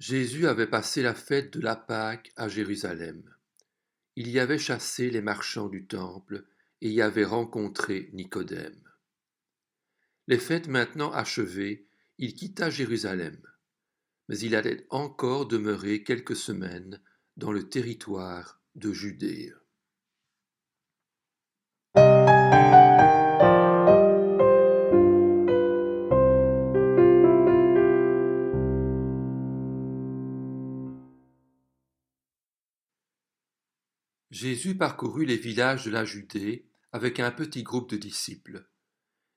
Jésus avait passé la fête de la Pâque à Jérusalem. Il y avait chassé les marchands du temple et y avait rencontré Nicodème. Les fêtes maintenant achevées, il quitta Jérusalem, mais il allait encore demeurer quelques semaines dans le territoire de Judée. Jésus parcourut les villages de la Judée avec un petit groupe de disciples,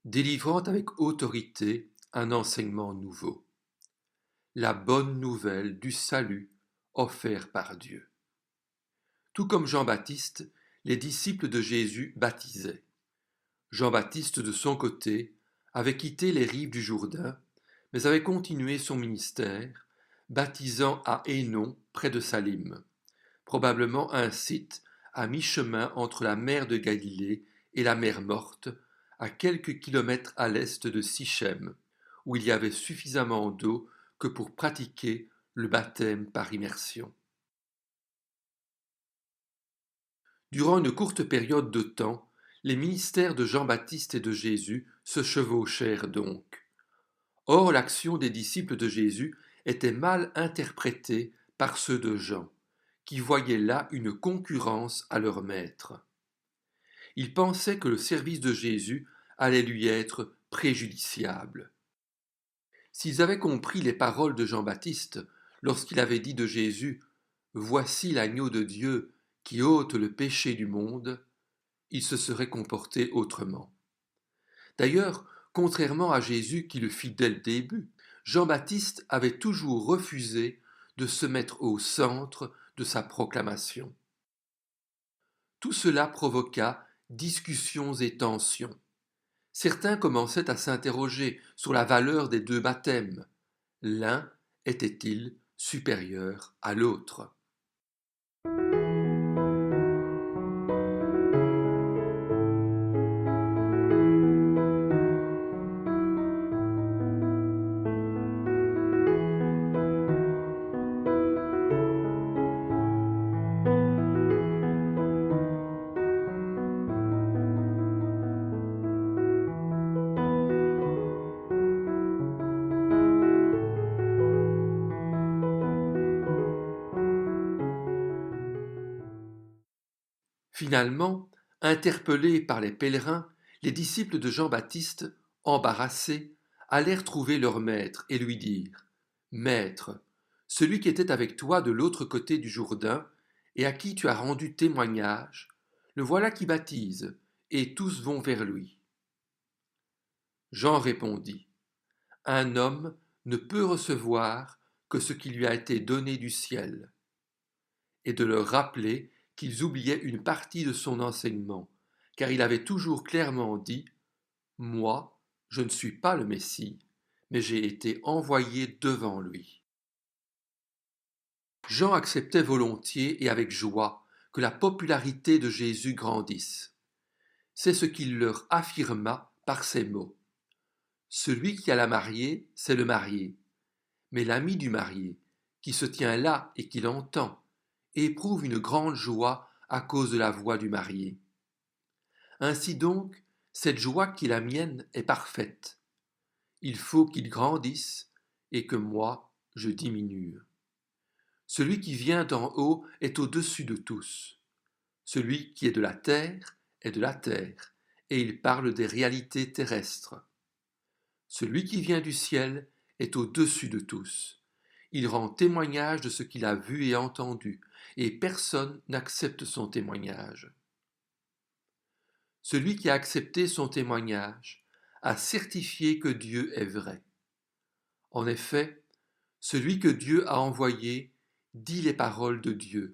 délivrant avec autorité un enseignement nouveau, la bonne nouvelle du salut offert par Dieu. Tout comme Jean-Baptiste, les disciples de Jésus baptisaient. Jean-Baptiste, de son côté, avait quitté les rives du Jourdain, mais avait continué son ministère, baptisant à Hénon, près de Salim, probablement un site à mi-chemin entre la mer de Galilée et la mer Morte, à quelques kilomètres à l'est de Sichem, où il y avait suffisamment d'eau que pour pratiquer le baptême par immersion. Durant une courte période de temps, les ministères de Jean-Baptiste et de Jésus se chevauchèrent donc. Or, l'action des disciples de Jésus était mal interprétée par ceux de Jean, qui voyaient là une concurrence à leur maître. Ils pensaient que le service de Jésus allait lui être préjudiciable. S'ils avaient compris les paroles de Jean-Baptiste lorsqu'il avait dit de Jésus « Voici l'agneau de Dieu qui ôte le péché du monde », ils se seraient comportés autrement. D'ailleurs, contrairement à Jésus qui le fit dès le début, Jean-Baptiste avait toujours refusé de se mettre au centre de sa proclamation. Tout cela provoqua discussions et tensions. Certains commençaient à s'interroger sur la valeur des deux baptêmes. L'un était-il supérieur à l'autre? Finalement, interpellés par les pèlerins, les disciples de Jean-Baptiste, embarrassés, allèrent trouver leur maître et lui dirent « Maître, celui qui était avec toi de l'autre côté du Jourdain et à qui tu as rendu témoignage, le voilà qui baptise, et tous vont vers lui. » Jean répondit « Un homme ne peut recevoir que ce qui lui a été donné du ciel. » Et de leur rappeler qu'ils oubliaient une partie de son enseignement, car il avait toujours clairement dit « Moi, je ne suis pas le Messie, mais j'ai été envoyé devant lui. » Jean acceptait volontiers et avec joie que la popularité de Jésus grandisse. C'est ce qu'il leur affirma par ces mots. Celui qui a la mariée, c'est le marié, mais l'ami du marié, qui se tient là et qui l'entend, éprouve une grande joie à cause de la voix du marié. Ainsi donc, cette joie qui est la mienne est parfaite. Il faut qu'il grandisse et que moi, je diminue. Celui qui vient d'en haut est au-dessus de tous. Celui qui est de la terre est de la terre, et il parle des réalités terrestres. Celui qui vient du ciel est au-dessus de tous. Il rend témoignage de ce qu'il a vu et entendu, et personne n'accepte son témoignage. Celui qui a accepté son témoignage a certifié que Dieu est vrai. En effet, celui que Dieu a envoyé dit les paroles de Dieu,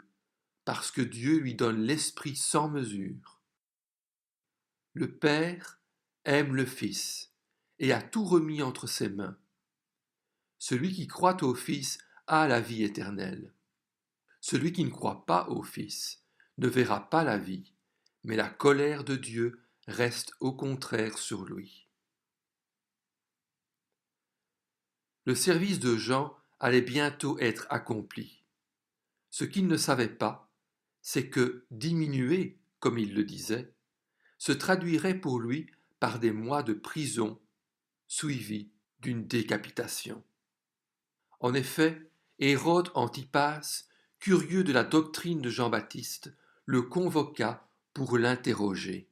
parce que Dieu lui donne l'Esprit sans mesure. Le Père aime le Fils et a tout remis entre ses mains. Celui qui croit au Fils a la vie éternelle. Celui qui ne croit pas au Fils ne verra pas la vie, mais la colère de Dieu reste au contraire sur lui. Le service de Jean allait bientôt être accomplie. Ce qu'il ne savait pas, c'est que diminuer, comme il le disait, se traduirait pour lui par des mois de prison suivis d'une décapitation. En effet, Hérode Antipas, curieux de la doctrine de Jean-Baptiste, le convoqua pour l'interroger.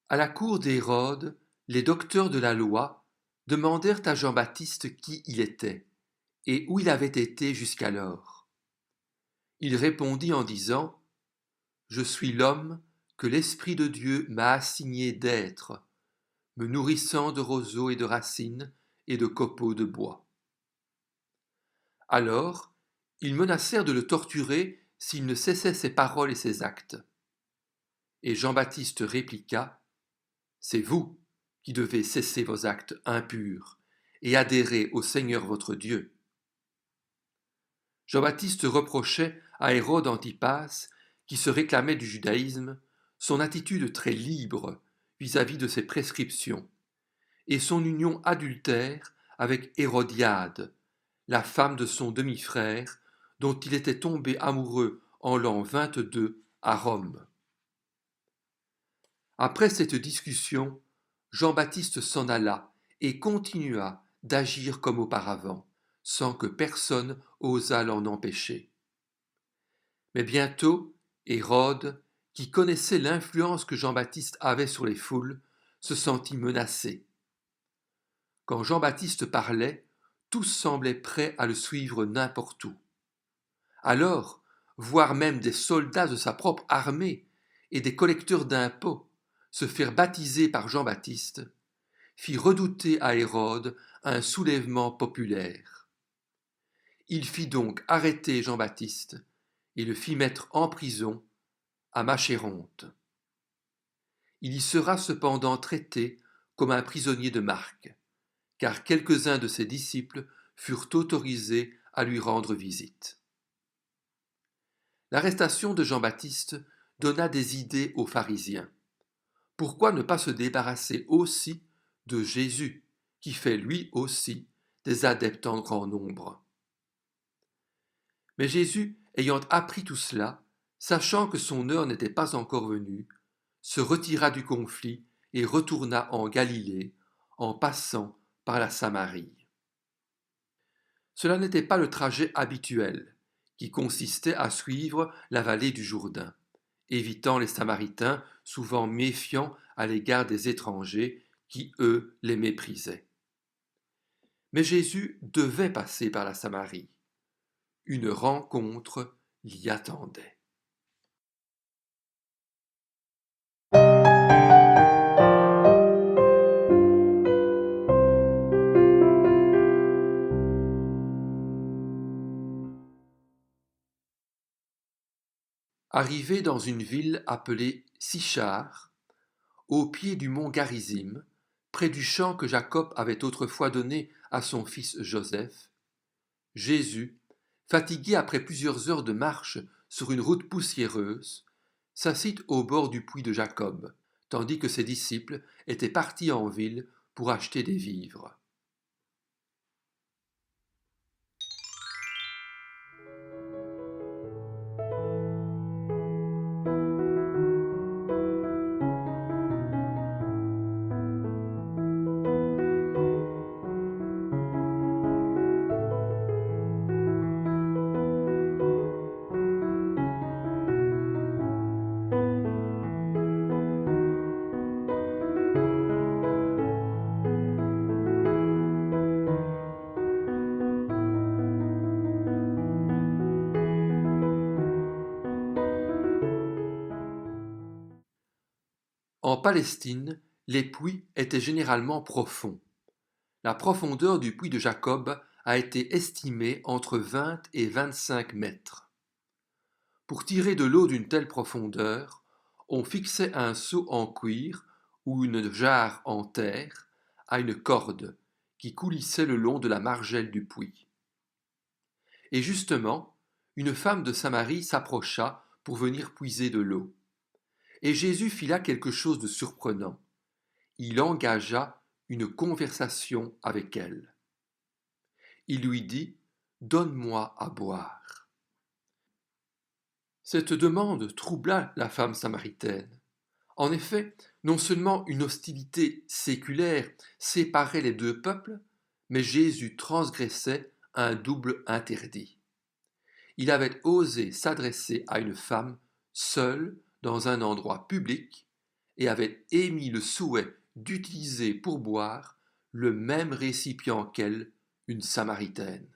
À la cour d'Hérode, les docteurs de la loi demandèrent à Jean-Baptiste qui il était et où il avait été jusqu'alors. Il répondit en disant : « Je suis l'homme que l'Esprit de Dieu m'a assigné d'être, me nourrissant de roseaux et de racines et de copeaux de bois. » Alors, ils menacèrent de le torturer s'il ne cessait ses paroles et ses actes. Et Jean-Baptiste répliqua : « C'est vous qui devez cesser vos actes impurs et adhérer au Seigneur votre Dieu. » Jean-Baptiste reprochait à Hérode Antipas, qui se réclamait du judaïsme, son attitude très libre vis-à-vis de ses prescriptions et son union adultère avec Hérodiade, la femme de son demi-frère, dont il était tombé amoureux en l'an 22 à Rome. Après cette discussion, Jean-Baptiste s'en alla et continua d'agir comme auparavant, sans que personne osât l'en empêcher. Mais bientôt, Hérode, qui connaissait l'influence que Jean-Baptiste avait sur les foules, se sentit menacé. Quand Jean-Baptiste parlait, tous semblaient prêts à le suivre n'importe où. Alors, voire même des soldats de sa propre armée et des collecteurs d'impôts se firent baptiser par Jean-Baptiste, fit redouter à Hérode un soulèvement populaire. Il fit donc arrêter Jean-Baptiste et le fit mettre en prison à Machéronte. Il y sera cependant traité comme un prisonnier de marque, car quelques-uns de ses disciples furent autorisés à lui rendre visite. L'arrestation de Jean-Baptiste donna des idées aux pharisiens. Pourquoi ne pas se débarrasser aussi de Jésus, qui fait lui aussi des adeptes en grand nombre? Mais Jésus, ayant appris tout cela, sachant que son heure n'était pas encore venue, se retira du conflit et retourna en Galilée, en passant par la Samarie. Cela n'était pas le trajet habituel, qui consistait à suivre la vallée du Jourdain, évitant les Samaritains, souvent méfiants à l'égard des étrangers qui, eux, les méprisaient. Mais Jésus devait passer par la Samarie. Une rencontre l'y attendait. Arrivé dans une ville appelée Sichar, au pied du mont Garizim, près du champ que Jacob avait autrefois donné à son fils Joseph, Jésus, fatigué après plusieurs heures de marche sur une route poussiéreuse, s'assit au bord du puits de Jacob, tandis que ses disciples étaient partis en ville pour acheter des vivres. En Palestine, Les puits étaient généralement profonds. La profondeur du puits de Jacob a été estimée entre 20 et 25 mètres. Pour tirer de l'eau d'une telle profondeur, on fixait un seau en cuir ou une jarre en terre à une corde qui coulissait le long de la margelle du puits. Et justement, une femme de Samarie s'approcha pour venir puiser de l'eau. Et Jésus fit là quelque chose de surprenant. Il engagea une conversation avec elle. Il lui dit: Donne-moi à boire. Cette demande troubla la femme samaritaine. En effet, non seulement une hostilité séculaire séparait les deux peuples, mais Jésus transgressait un double interdit. Il avait osé s'adresser à une femme seule dans un endroit public et avait émis le souhait d'utiliser pour boire le même récipient qu'elle, une Samaritaine.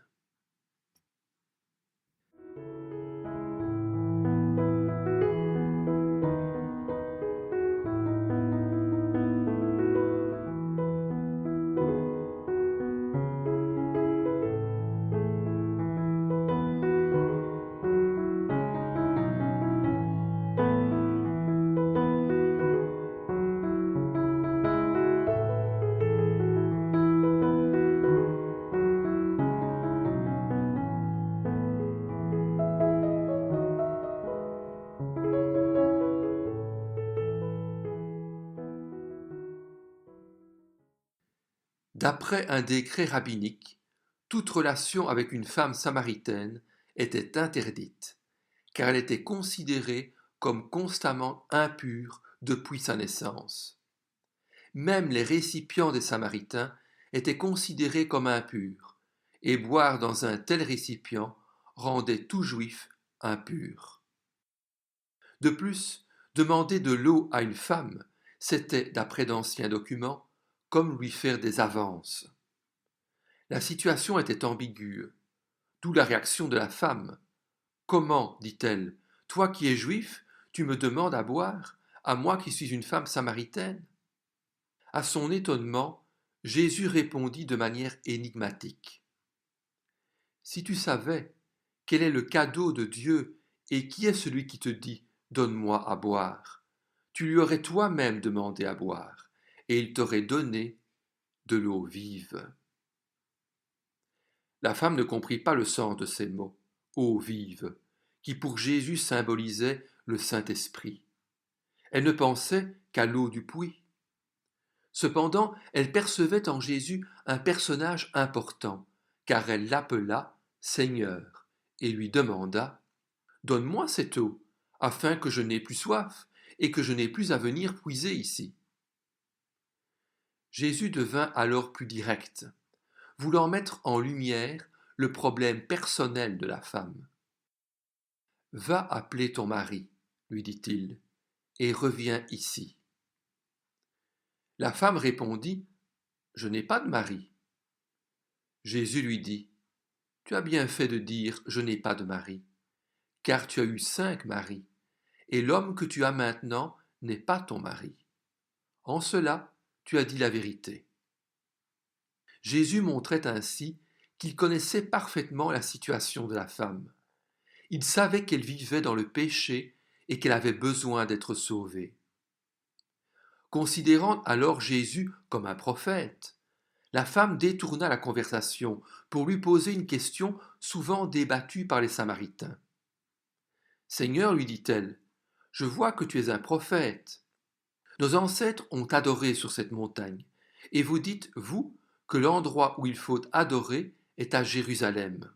D'après un décret rabbinique, toute relation avec une femme samaritaine était interdite, car elle était considérée comme constamment impure depuis sa naissance. Même les récipients des Samaritains étaient considérés comme impurs, et boire dans un tel récipient rendait tout juif impur. De plus, demander de l'eau à une femme, c'était, d'après d'anciens documents, comme lui faire des avances. La situation était ambiguë, d'où la réaction de la femme. Comment, dit-elle, toi qui es juif, tu me demandes à boire, à moi qui suis une femme samaritaine? À son étonnement, Jésus répondit de manière énigmatique. Si tu savais quel est le cadeau de Dieu et qui est celui qui te dit donne-moi à boire, tu lui aurais toi-même demandé à boire, et il t'aurait donné de l'eau vive. La femme ne comprit pas le sens de ces mots, eau vive, qui pour Jésus symbolisaient le Saint-Esprit. Elle ne pensait qu'à l'eau du puits. Cependant, elle percevait en Jésus un personnage important, car elle l'appela Seigneur et lui demanda: Donne-moi cette eau, afin que je n'aie plus soif et que je n'aie plus à venir puiser ici. Jésus devint alors plus direct, voulant mettre en lumière le problème personnel de la femme. Va appeler ton mari, lui dit-il, et reviens ici. La femme répondit: Je n'ai pas de mari. Jésus lui dit: Tu as bien fait de dire: Je n'ai pas de mari, car tu as eu 5 maris, et l'homme que tu as maintenant n'est pas ton mari. En cela, tu as dit la vérité. Jésus montrait ainsi qu'il connaissait parfaitement la situation de la femme. Il savait qu'elle vivait dans le péché et qu'elle avait besoin d'être sauvée. Considérant alors Jésus comme un prophète, la femme détourna la conversation pour lui poser une question souvent débattue par les Samaritains. Seigneur, lui dit-elle, je vois que tu es un prophète. Nos ancêtres ont adoré sur cette montagne, et vous dites, vous, que l'endroit où il faut adorer est à Jérusalem.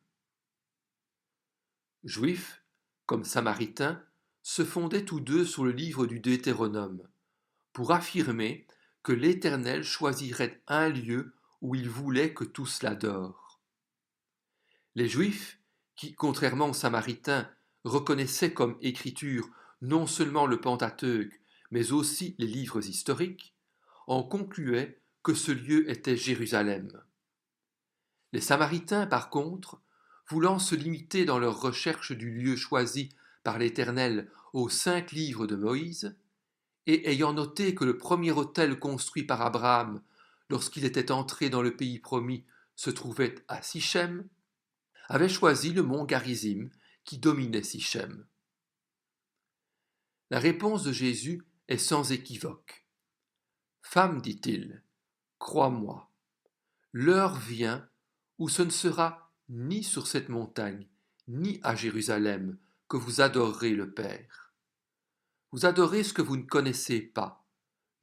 Juifs, comme Samaritains, se fondaient tous deux sur le livre du Deutéronome, pour affirmer que l'Éternel choisirait un lieu où il voulait que tous l'adorent. Les Juifs, qui, contrairement aux Samaritains, reconnaissaient comme écriture non seulement le Pentateuque, mais aussi les livres historiques, en concluaient que ce lieu était Jérusalem. Les Samaritains, par contre, voulant se limiter dans leur recherche du lieu choisi par l'Éternel aux 5 livres de Moïse, et ayant noté que le premier autel construit par Abraham lorsqu'il était entré dans le pays promis se trouvait à Sichem, avait choisi le mont Garizim qui dominait Sichem. La réponse de Jésus est sans équivoque. Femme, dit-il, crois-moi, l'heure vient où ce ne sera ni sur cette montagne, ni à Jérusalem que vous adorerez le Père. Vous adorez ce que vous ne connaissez pas.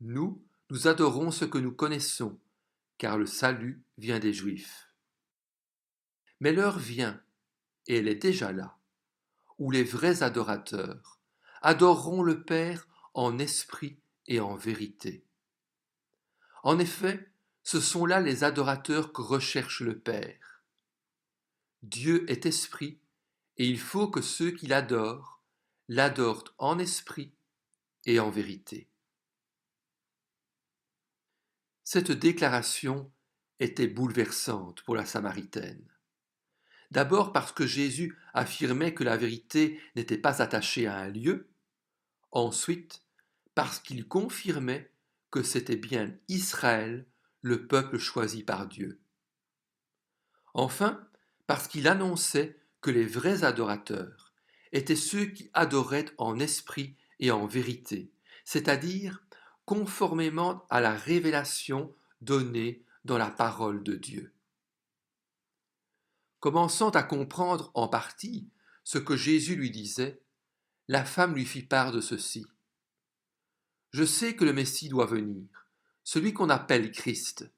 Nous adorons ce que nous connaissons, car le salut vient des Juifs. Mais l'heure vient, et elle est déjà là, où les vrais adorateurs adoreront le Père en esprit et en vérité. En effet, ce sont là les adorateurs que recherche le Père. Dieu est esprit, et il faut que ceux qui l'adorent en esprit et en vérité. Cette déclaration était bouleversante pour la Samaritaine. D'abord parce que Jésus affirmait que la vérité n'était pas attachée à un lieu, ensuite parce qu'il confirmait que c'était bien Israël, le peuple choisi par Dieu. Enfin, parce qu'il annonçait que les vrais adorateurs étaient ceux qui adoraient en esprit et en vérité, c'est-à-dire conformément à la révélation donnée dans la parole de Dieu. Commençant à comprendre en partie ce que Jésus lui disait, la femme lui fit part de ceci. Je sais que le Messie doit venir, celui qu'on appelle Christ.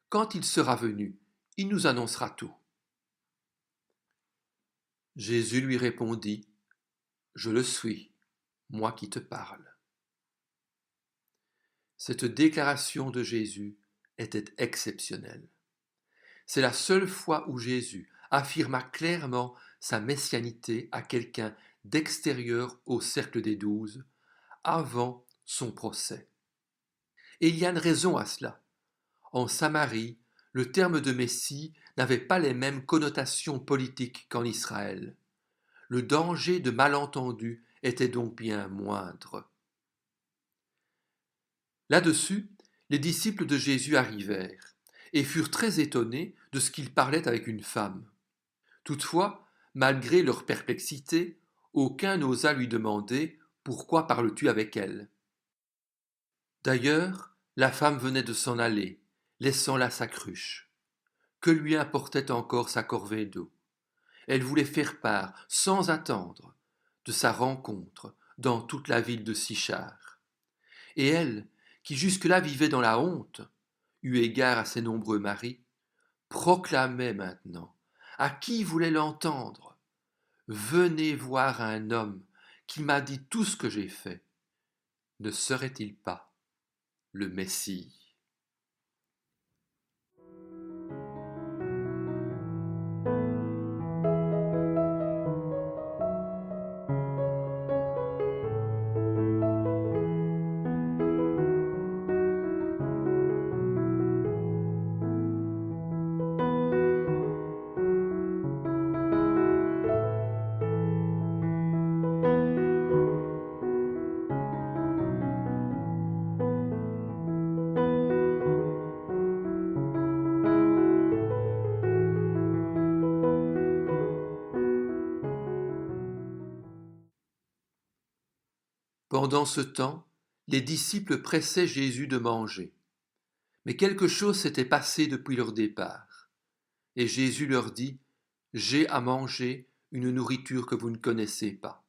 Quand il sera venu, il nous annoncera tout. Jésus lui répondit, Je le suis, moi qui te parle. Cette déclaration de Jésus était exceptionnelle. C'est la seule fois où Jésus affirma clairement sa messianité à quelqu'un d'extérieur au cercle des 12, avant son procès. Et il y a une raison à cela. En Samarie, le terme de Messie n'avait pas les mêmes connotations politiques qu'en Israël. Le danger de malentendu était donc bien moindre. Là-dessus, les disciples de Jésus arrivèrent et furent très étonnés de ce qu'il parlait avec une femme. Toutefois, malgré leur perplexité, aucun n'osa lui demander « Pourquoi parles-tu avec elle ?» D'ailleurs, la femme venait de s'en aller, laissant là sa cruche. Que lui importait encore sa corvée d'eau? Elle voulait faire part, sans attendre, de sa rencontre dans toute la ville de Sichar. Et elle, qui jusque-là vivait dans la honte, eu égard à ses nombreux maris, proclamait maintenant, à qui voulait l'entendre, Venez voir un homme qui m'a dit tout ce que j'ai fait. Ne serait-il pas le Messie? Pendant ce temps, les disciples pressaient Jésus de manger. Mais quelque chose s'était passé depuis leur départ. Et Jésus leur dit, J'ai à manger une nourriture que vous ne connaissez pas.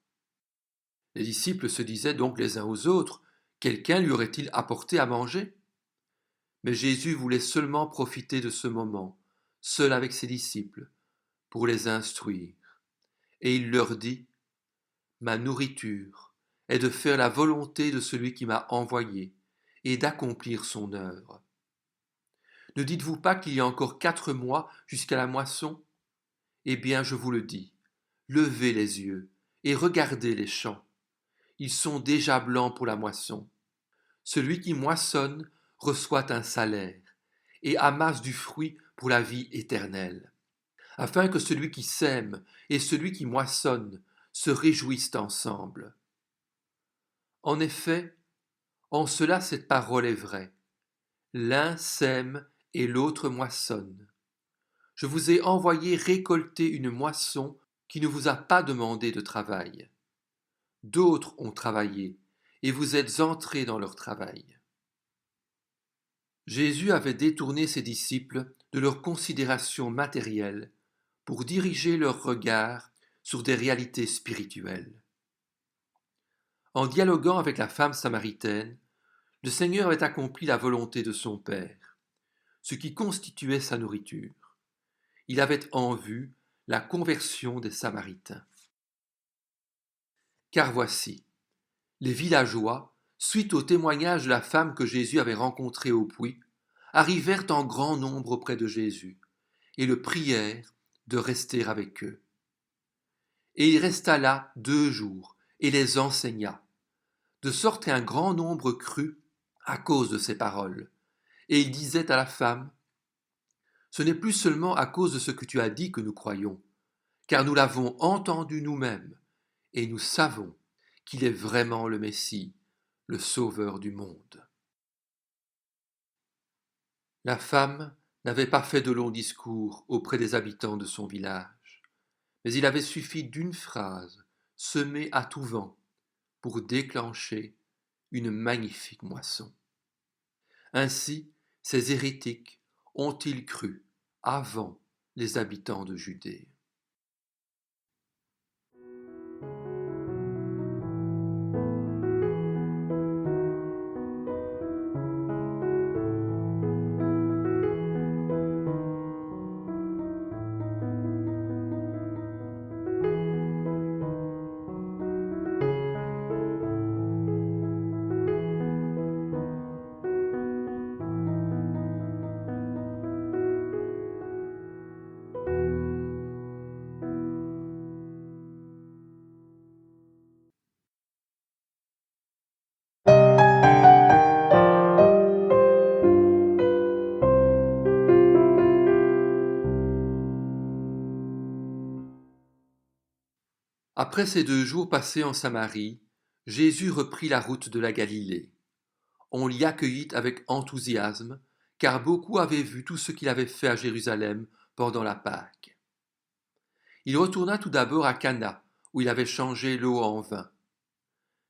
Les disciples se disaient donc les uns aux autres, Quelqu'un lui aurait-il apporté à manger? Mais Jésus voulait seulement profiter de ce moment, seul avec ses disciples, pour les instruire. Et il leur dit, Ma nourriture est de faire la volonté de celui qui m'a envoyé et d'accomplir son œuvre. Ne dites-vous pas qu'il y a encore 4 mois jusqu'à la moisson? Eh bien, je vous le dis, levez les yeux et regardez les champs. Ils sont déjà blancs pour la moisson. Celui qui moissonne reçoit un salaire et amasse du fruit pour la vie éternelle, afin que celui qui sème et celui qui moissonne se réjouissent ensemble. En effet, En cela cette parole est vraie. L'un sème et l'autre moissonne. Je vous ai envoyé récolter une moisson qui ne vous a pas demandé de travail. D'autres ont travaillé, et vous êtes entrés dans leur travail. Jésus avait détourné ses disciples de leurs considérations matérielles pour diriger leur regard sur des réalités spirituelles. En dialoguant avec la femme samaritaine, le Seigneur avait accompli la volonté de son Père, ce qui constituait sa nourriture. Il avait en vue la conversion des Samaritains. Car voici, les villageois, suite au témoignage de la femme que Jésus avait rencontrée au puits, arrivèrent en grand nombre auprès de Jésus et le prièrent de rester avec eux. Et il resta là 2 jours et les enseigna, de sorte qu'un grand nombre crut à cause de ses paroles. Et il disait à la femme, « Ce n'est plus seulement à cause de ce que tu as dit que nous croyons, car nous l'avons entendu nous-mêmes, et nous savons qu'il est vraiment le Messie, le Sauveur du monde. » La femme n'avait pas fait de longs discours auprès des habitants de son village, mais il avait suffi d'une phrase semée à tout vent pour déclencher une magnifique moisson. Ainsi, ces hérétiques ont-ils cru avant les habitants de Judée. Après ces 2 jours passés en Samarie, Jésus reprit la route de la Galilée. On l'y accueillit avec enthousiasme, car beaucoup avaient vu tout ce qu'il avait fait à Jérusalem pendant la Pâque. Il retourna tout d'abord à Cana, où il avait changé l'eau en vin.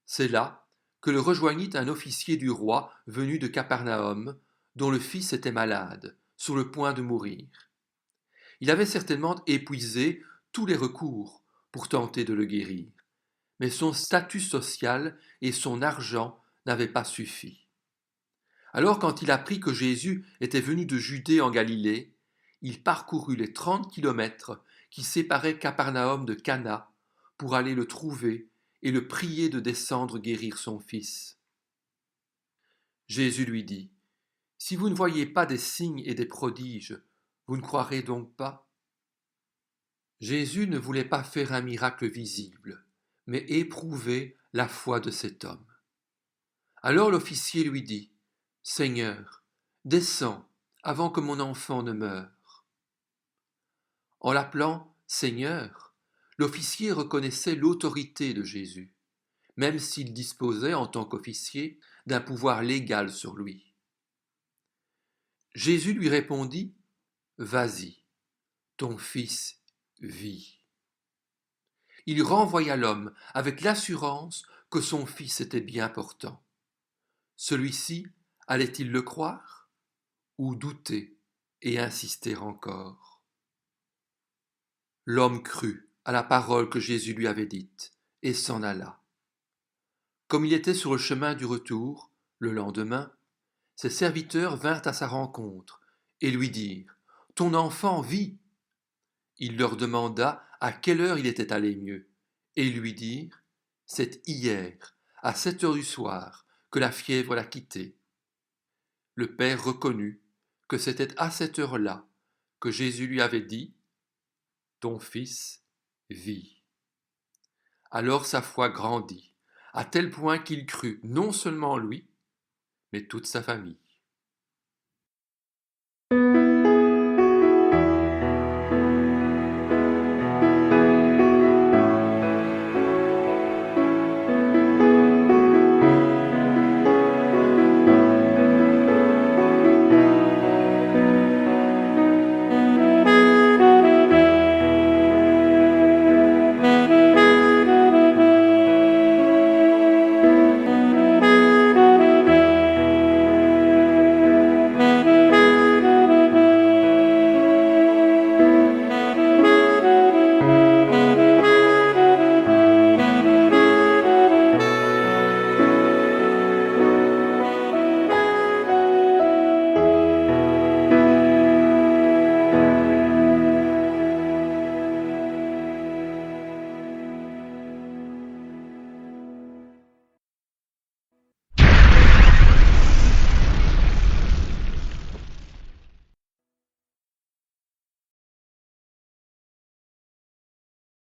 C'est là que le rejoignit un officier du roi venu de Capernaum, dont le fils était malade, sur le point de mourir. Il avait certainement épuisé tous les recours pour tenter de le guérir, mais son statut social et son argent n'avaient pas suffi. Alors quand il apprit que Jésus était venu de Judée en Galilée, il parcourut les 30 kilomètres qui séparaient Capernaum de Cana pour aller le trouver et le prier de descendre guérir son fils. Jésus lui dit, « Si vous ne voyez pas des signes et des prodiges, vous ne croirez donc pas ?» Jésus ne voulait pas faire un miracle visible, mais éprouver la foi de cet homme. Alors l'officier lui dit, « Seigneur, descends avant que mon enfant ne meure. » En l'appelant Seigneur, l'officier reconnaissait l'autorité de Jésus, même s'il disposait, en tant qu'officier, d'un pouvoir légal sur lui. Jésus lui répondit, « Vas-y, ton fils vit. » Il renvoya l'homme avec l'assurance que son fils était bien portant. Celui-ci allait-il le croire ou douter et insister encore? L'homme crut à la parole que Jésus lui avait dite et s'en alla. Comme il était sur le chemin du retour, le lendemain, ses serviteurs vinrent à sa rencontre et lui dirent, « Ton enfant vit. » Il leur demanda à quelle heure il était allé mieux, et ils lui dirent, « C'est hier, à 7 heures du soir, que la fièvre l'a quitté. » Le père reconnut que c'était à cette heure-là que Jésus lui avait dit, « Ton fils vit. » Alors sa foi grandit, à tel point qu'il crut non seulement lui, mais toute sa famille.